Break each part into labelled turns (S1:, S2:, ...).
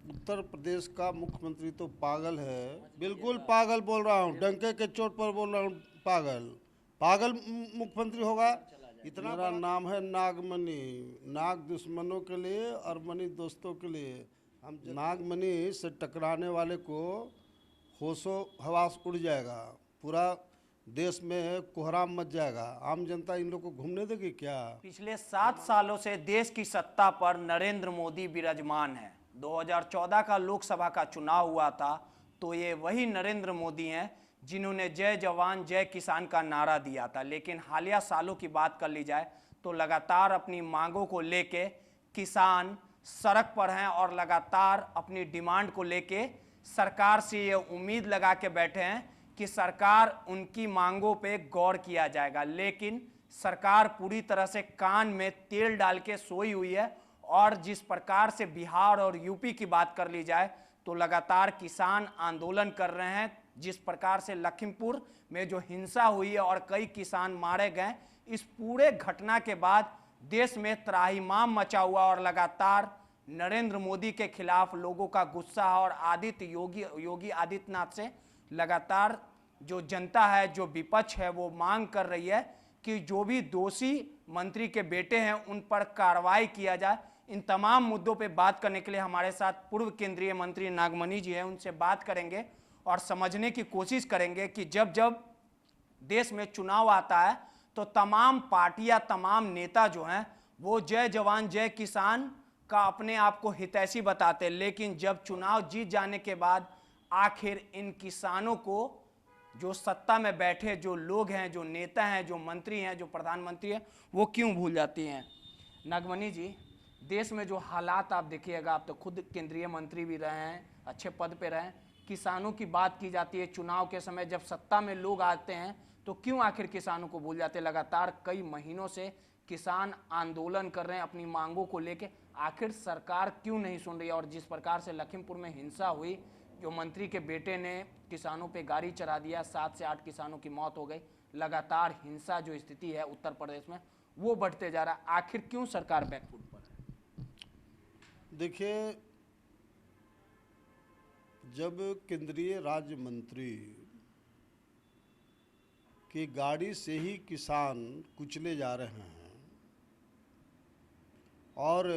S1: उत्तर प्रदेश का मुख्यमंत्री तो पागल है, बिल्कुल पागल बोल रहा हूँ, डंके के चोट पर बोल रहा हूँ, पागल पागल मुख्यमंत्री होगा। इतना मेरा नाम है नागमणि, नाग दुश्मनों के लिए और मणि दोस्तों के लिए। हम नागमणि से टकराने वाले को होशो हवास उड़ जाएगा, पूरा देश में कोहराम मच जाएगा, आम जनता इन लोग को घूमने देगी क्या?
S2: पिछले 7 सालों से देश की सत्ता पर नरेंद्र मोदी विराजमान है। 2014 का लोकसभा का चुनाव हुआ था तो ये वही नरेंद्र मोदी हैं जिन्होंने जय जवान जय किसान का नारा दिया था। लेकिन हालिया सालों की बात कर ली जाए तो लगातार अपनी मांगों को लेके किसान सड़क पर हैं और लगातार अपनी डिमांड को लेके सरकार से ये उम्मीद लगा के बैठे हैं कि सरकार उनकी मांगों पे गौर किया जाएगा। लेकिन सरकार पूरी तरह से कान में तेल डाल के सोई हुई है। और जिस प्रकार से बिहार और यूपी की बात कर ली जाए तो लगातार किसान आंदोलन कर रहे हैं। जिस प्रकार से लखीमपुर में जो हिंसा हुई है और कई किसान मारे गए, इस पूरे घटना के बाद देश में त्राहिमाम मचा हुआ और लगातार नरेंद्र मोदी के खिलाफ लोगों का गुस्सा और योगी आदित्यनाथ से लगातार जो जनता है, जो विपक्ष है, वो मांग कर रही है कि जो भी दोषी मंत्री के बेटे हैं उन पर कार्रवाई किया जाए। इन तमाम मुद्दों पे बात करने के लिए हमारे साथ पूर्व केंद्रीय मंत्री नागमणि जी हैं, उनसे बात करेंगे और समझने की कोशिश करेंगे कि जब जब देश में चुनाव आता है तो तमाम पार्टियां, तमाम नेता जो हैं वो जय जवान जय किसान का अपने आप को हितैषी बताते हैं, लेकिन जब चुनाव जीत जाने के बाद आखिर इन किसानों को जो सत्ता में बैठे जो लोग हैं, जो नेता हैं, जो मंत्री हैं, जो प्रधानमंत्री हैं, वो क्यों भूल जाती हैं? नागमणि जी, देश में जो हालात आप देखिएगा, आप तो खुद केंद्रीय मंत्री भी रहे हैं, अच्छे पद पे रहे हैं, किसानों की बात की जाती है चुनाव के समय, जब सत्ता में लोग आते हैं तो क्यों आखिर किसानों को भूल जाते हैं? लगातार कई महीनों से किसान आंदोलन कर रहे हैं अपनी मांगों को लेके, आखिर सरकार क्यों नहीं सुन रही है? और जिस प्रकार से लखीमपुर में हिंसा हुई, जो मंत्री के बेटे ने किसानों पे गाड़ी चढ़ा दिया, 7 से 8 किसानों की मौत हो गई, लगातार हिंसा जो स्थिति है उत्तर प्रदेश में वो बढ़ते जा रहा है, आखिर क्यों सरकार बैकफुट पर है?
S1: देखिए, जब केंद्रीय राज्य मंत्री की गाड़ी से ही किसान कुचले जा रहे हैं और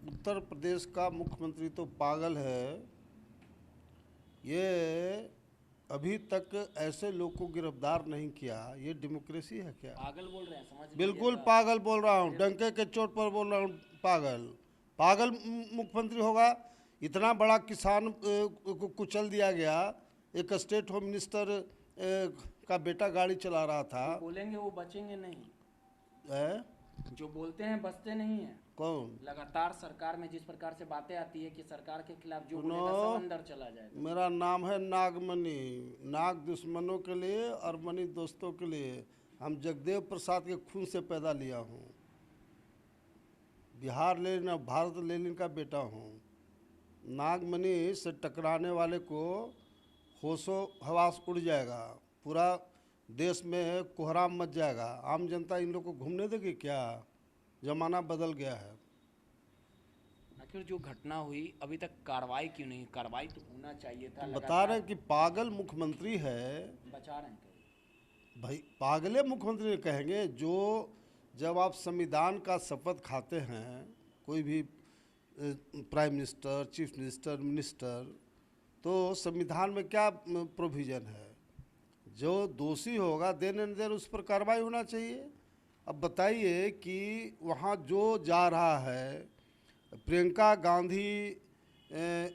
S1: उत्तर प्रदेश का मुख्यमंत्री तो पागल है, ये अभी तक ऐसे लोग को गिरफ्तार नहीं किया, ये डेमोक्रेसी है क्या?
S2: पागल बोल रहे हैं, समझ
S1: बिल्कुल पागल बोल रहा हूँ, डंके के चोट पर बोल रहा हूँ, पागल पागल मुख्यमंत्री होगा। इतना बड़ा किसान को कुचल दिया गया, एक स्टेट होम मिनिस्टर का बेटा गाड़ी चला रहा था।
S2: बोलेंगे वो बचेंगे नहीं
S1: है?
S2: जो बोलते हैं बचते नहीं है।
S1: कौन?
S2: लगातार सरकार में जिस प्रकार से बातें आती है कि सरकार के खिलाफ जो बोलेगा सब अंदर चला जाएगा।
S1: मेरा नाम है नागमणि, नाग दुश्मनों के लिए और मणि दोस्तों के लिए। हम जगदेव प्रसाद के खून से पैदा लिया हूँ, बिहार लेनिन और भारत लेनिन का बेटा हूँ। नागमणि से टकराने वाले को होशो हवास उड़ जाएगा, पूरा देश में कोहराम मच जाएगा, आम जनता इन लोग को घूमने देगी क्या? जमाना बदल गया है।
S2: आखिर जो घटना हुई अभी तक कार्रवाई क्यों नहीं? कार्रवाई तो होना चाहिए था।
S1: बता रहे हैं कि पागल मुख्यमंत्री है।
S2: बचा रहे हैं
S1: भाई पागले मुख्यमंत्री कहेंगे? जो जब आप संविधान का शपथ खाते हैं, कोई भी prime minister, chief minister, minister, तो संविधान में क्या प्रोविज़न है? जो दोषी होगा देर न देर उस पर कार्रवाई होना चाहिए। अब बताइए कि वहाँ जो जा रहा है, प्रियंका गांधी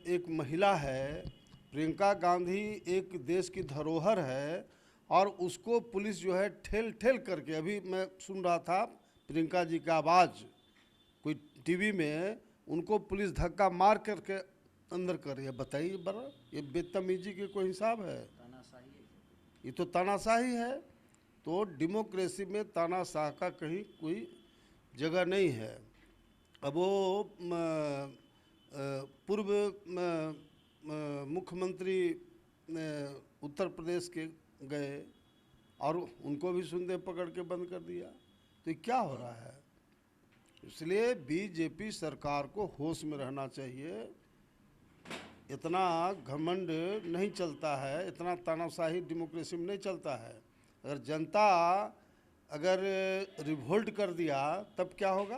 S1: एक महिला है, प्रियंका गांधी एक देश की धरोहर है और उसको पुलिस जो है ठेल ठेल करके, अभी मैं सुन रहा था प्रियंका जी का आवाज़ कोई टीवी में, उनको पुलिस धक्का मार करके अंदर कर रही है। बताइए बड़ा, ये बेतमीजी के कोई हिसाब है? ये तो तानाशाही है। तो डेमोक्रेसी में तानाशाह का कहीं कोई जगह नहीं है। अब वो पूर्व मुख्यमंत्री उत्तर प्रदेश के गए और उनको भी सुनते पकड़ के बंद कर दिया, तो ये क्या हो रहा है? इसलिए बीजेपी सरकार को होश में रहना चाहिए। इतना घमंड नहीं चलता है, इतना तानाशाही डेमोक्रेसी में नहीं चलता है। अगर जनता अगर रिवोल्ट कर दिया तब क्या होगा?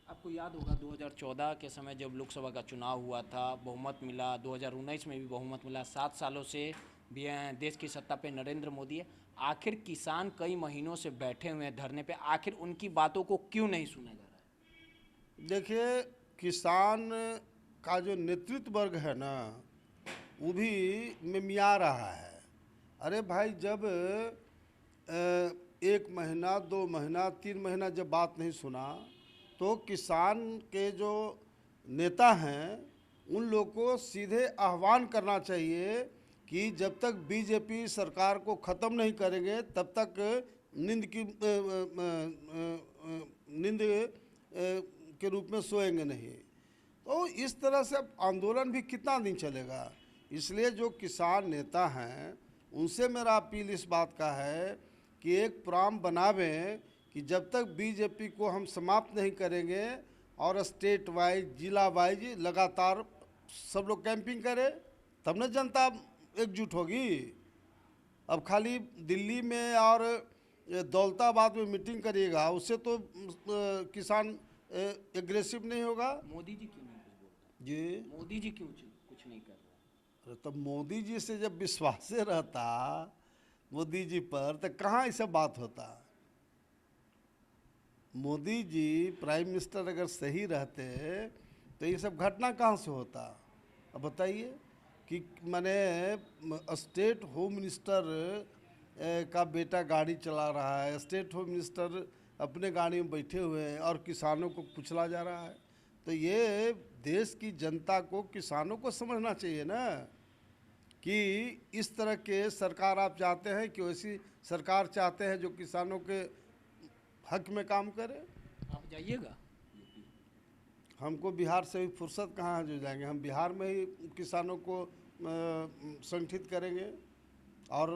S2: आपको याद होगा 2014 के समय जब लोकसभा का चुनाव हुआ था, बहुमत मिला, 2019 में भी बहुमत मिला, 7 सालों से भी देश की सत्ता पे नरेंद्र मोदी है। आखिर किसान कई महीनों से बैठे हुए हैं धरने पे, आखिर उनकी बातों को क्यों नहीं सुना जा रहा है?
S1: देखिए, किसान का जो नेतृत्व वर्ग है ना, वो भी मिमिया रहा है। अरे भाई, जब 1 महीना 2 महीना 3 महीना जब बात नहीं सुना, तो किसान के जो नेता हैं उन लोग को सीधे आह्वान करना चाहिए कि जब तक बीजेपी सरकार को ख़त्म नहीं करेंगे तब तक नींद के रूप में सोएंगे नहीं। तो इस तरह से अब आंदोलन भी कितना दिन चलेगा? इसलिए जो किसान नेता हैं उनसे मेरा अपील इस बात का है कि एक प्रोग्राम बनावें कि जब तक बीजेपी को हम समाप्त नहीं करेंगे और स्टेट वाइज जिला वाइज लगातार सब लोग कैंपिंग करें, तब न जनता एकजुट होगी। अब खाली दिल्ली में और दौलताबाद में मीटिंग करिएगा, उससे तो किसान एग्रेसिव नहीं होगा।
S2: मोदी जी क्यों नहीं कुछ बोलते?
S1: जी,
S2: मोदी जी क्यों कुछ नहीं कर रहे?
S1: अरे तब मोदी जी से जब विश्वास रहता मोदी जी पर, तो कहाँ ये सब बात होता? मोदी जी प्राइम मिनिस्टर अगर सही रहते तो ये सब घटना कहाँ से होता? अब बताइए कि माने स्टेट होम मिनिस्टर का बेटा गाड़ी चला रहा है, स्टेट होम मिनिस्टर अपने गाड़ी में बैठे हुए हैं और किसानों को कुचला जा रहा है। तो ये देश की जनता को, किसानों को समझना चाहिए ना कि इस तरह के सरकार आप चाहते हैं कि वैसी सरकार चाहते हैं जो किसानों के हक में काम करे।
S2: आप जाइएगा?
S1: हमको बिहार से भी फुर्सत कहाँ है जो जाएंगे? हम बिहार में ही किसानों को संगठित करेंगे और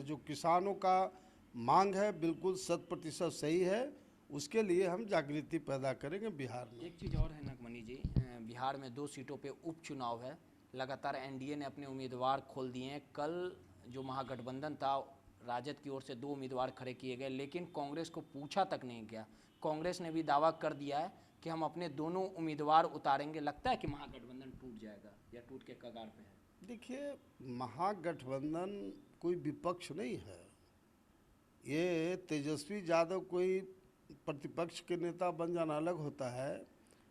S1: जो किसानों का मांग है बिल्कुल 100% सही है, उसके लिए हम जागृति पैदा करेंगे बिहार में।
S2: एक चीज़ और है नागमणि जी, बिहार में 2 सीटों पे उपचुनाव है, लगातार एनडीए ने अपने उम्मीदवार खोल दिए हैं। कल जो महागठबंधन था, राजद की ओर से 2 उम्मीदवार खड़े किए गए, लेकिन कांग्रेस को पूछा तक नहीं गया। कांग्रेस ने भी दावा कर दिया है कि हम अपने दोनों उम्मीदवार उतारेंगे। लगता है कि महागठबंधन टूट जाएगा या टूट के कगार पे है?
S1: देखिए, महागठबंधन कोई विपक्ष नहीं है। ये तेजस्वी यादव कोई प्रतिपक्ष के नेता बन जाना अलग होता है,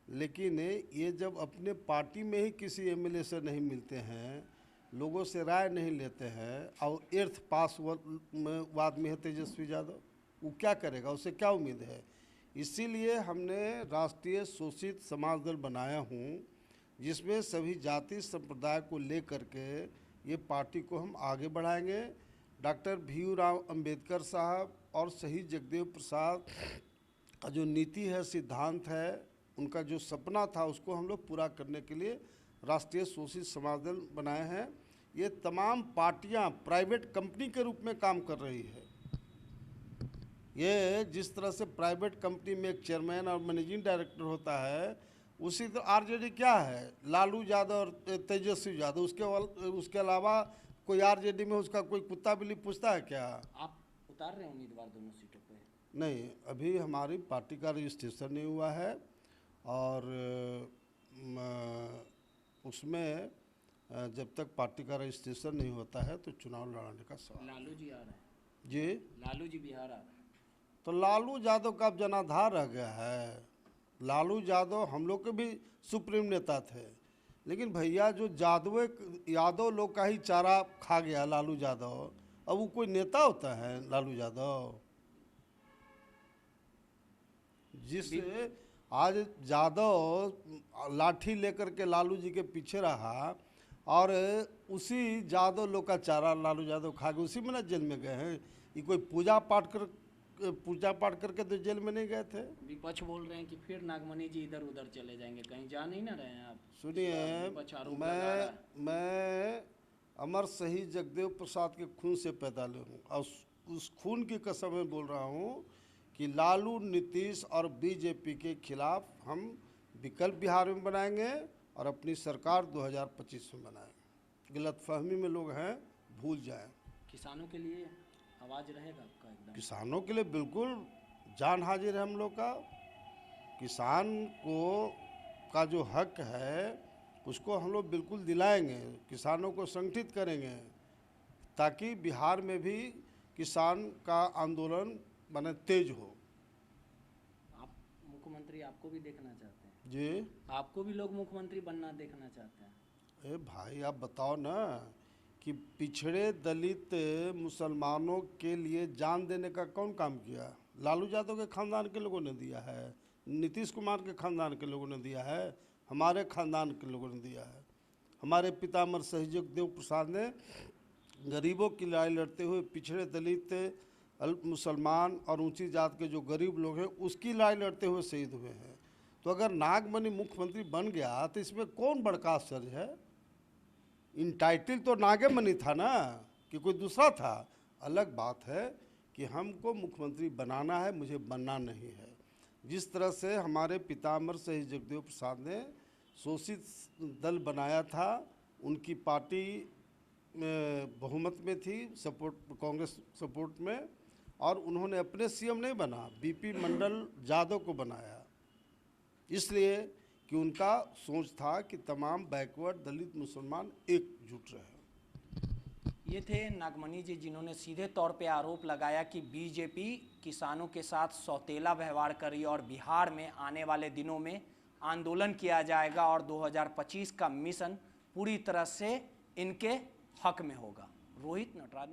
S1: लेकिन ये जब अपने पार्टी में ही किसी एमएलए से नहीं मिलते हैं, लोगों से राय नहीं लेते हैं और एर्थ पास वाद में है तेजस्वी यादव, वो क्या करेगा? उससे क्या उम्मीद है? इसीलिए हमने राष्ट्रीय शोषित समाज दल बनाया हूँ, जिसमें सभी जाति संप्रदाय को ले करके ये पार्टी को हम आगे बढ़ाएंगे। डॉक्टर भीमराव अंबेडकर साहब और शहीद जगदेव प्रसाद का जो नीति है, सिद्धांत है, उनका जो सपना था, उसको हम लोग पूरा करने के लिए राष्ट्रीय शोषित समाज दल बनाए हैं। ये तमाम पार्टियां प्राइवेट कंपनी के रूप में काम कर रही है। ये जिस तरह से प्राइवेट कंपनी में एक चेयरमैन और मैनेजिंग डायरेक्टर होता है, उसी तरह आरजेडी क्या है? लालू यादव और तेजस्वी यादव, उसके अलावा कोई आरजेडी में उसका कोई कुत्ता बिल्ली पूछता है क्या?
S2: आप उतार रहे हैं उम्मीदवार दोनों सीटों पे?
S1: नहीं, अभी हमारी पार्टी का रजिस्ट्रेशन नहीं हुआ है और उसमें जब तक पार्टी का रजिस्ट्रेशन नहीं होता है तो चुनाव लड़ाने का सवाल।
S2: लालू जी आ रहे हैं?
S1: जी,
S2: लालू जी बिहार आ रहे हैं?
S1: तो लालू यादव का अब जनाधार रह गया है। लालू यादव हम लोग के भी सुप्रीम नेता थे, लेकिन भैया जो यादव लोग का ही चारा खा गया लालू यादव, अब वो कोई नेता होता है लालू यादव? जिस आज यादव लाठी लेकर के लालू जी के पीछे रहा और उसी यादव लोग का चारा लालू यादव खा गए, उसी में ना जेल में गए हैं। ये कोई पूजा पाठ करके तो जेल में नहीं गए थे।
S2: विपक्ष बोल रहे हैं कि फिर नागमणि जी इधर उधर चले जाएंगे, कहीं जा नहीं ना रहे हैं आप?
S1: सुनिए, मैं अमर शहीद जगदेव प्रसाद के खून से पैदा हूँ और उस खून की कसम में बोल रहा हूँ कि लालू, नीतीश और बीजेपी के खिलाफ हम विकल्प बिहार में बनाएंगे और अपनी सरकार 2025 में बनाएंगे। गलतफहमी में लोग हैं, भूल जाएं।
S2: किसानों के लिए आवाज़ रहेगा आपका एकदम?
S1: किसानों के लिए बिल्कुल जान हाजिर है हम लोग का। किसान को का जो हक है उसको हम लोग बिल्कुल दिलाएंगे, किसानों को संगठित करेंगे ताकि बिहार में भी किसान का आंदोलन माने तेज हो।
S2: आप मुख्यमंत्री आपको भी देखना चाहते हैं?
S1: जी,
S2: आपको भी लोग मुख्यमंत्री बनना देखना चाहते हैं?
S1: भाई आप बताओ ना कि पिछड़े दलित मुसलमानों के लिए जान देने का कौन काम किया? लालू यादव के खानदान के लोगों ने दिया है, नीतीश कुमार के खानदान के लोगों ने दिया है, हमारे खानदान के लोगों ने दिया है। हमारे पितामह शहीद जगदेव प्रसाद ने गरीबों की लड़ाई लड़ते हुए पिछड़े दलित अल्प मुसलमान और ऊंची जात के जो गरीब लोग हैं उसकी लड़ाई लड़ते हुए शहीद हुए हैं। तो अगर नागमणि मुख्यमंत्री बन गया तो इसमें कौन बड़का आश्चर्य है? इन टाइटल तो नागमणि था ना कि कोई दूसरा था। अलग बात है कि हमको मुख्यमंत्री बनाना है, मुझे बनना नहीं है। जिस तरह से हमारे पितामह शहीद जगदेव प्रसाद ने शोषित दल बनाया था, उनकी पार्टी बहुमत में थी, सपोर्ट कांग्रेस सपोर्ट में, और उन्होंने अपने सीएम नहीं बना, बीपी मंडल यादव को बनाया, इसलिए कि उनका सोच था कि तमाम बैकवर्ड दलित मुसलमान एकजुट रहे।
S2: ये थे नागमणि जी जिन्होंने सीधे तौर पे आरोप लगाया कि बीजेपी किसानों के साथ सौतेला व्यवहार करी और बिहार में आने वाले दिनों में आंदोलन किया जाएगा और 2025 का मिशन पूरी तरह से इनके हक में होगा। रोहित नटराज।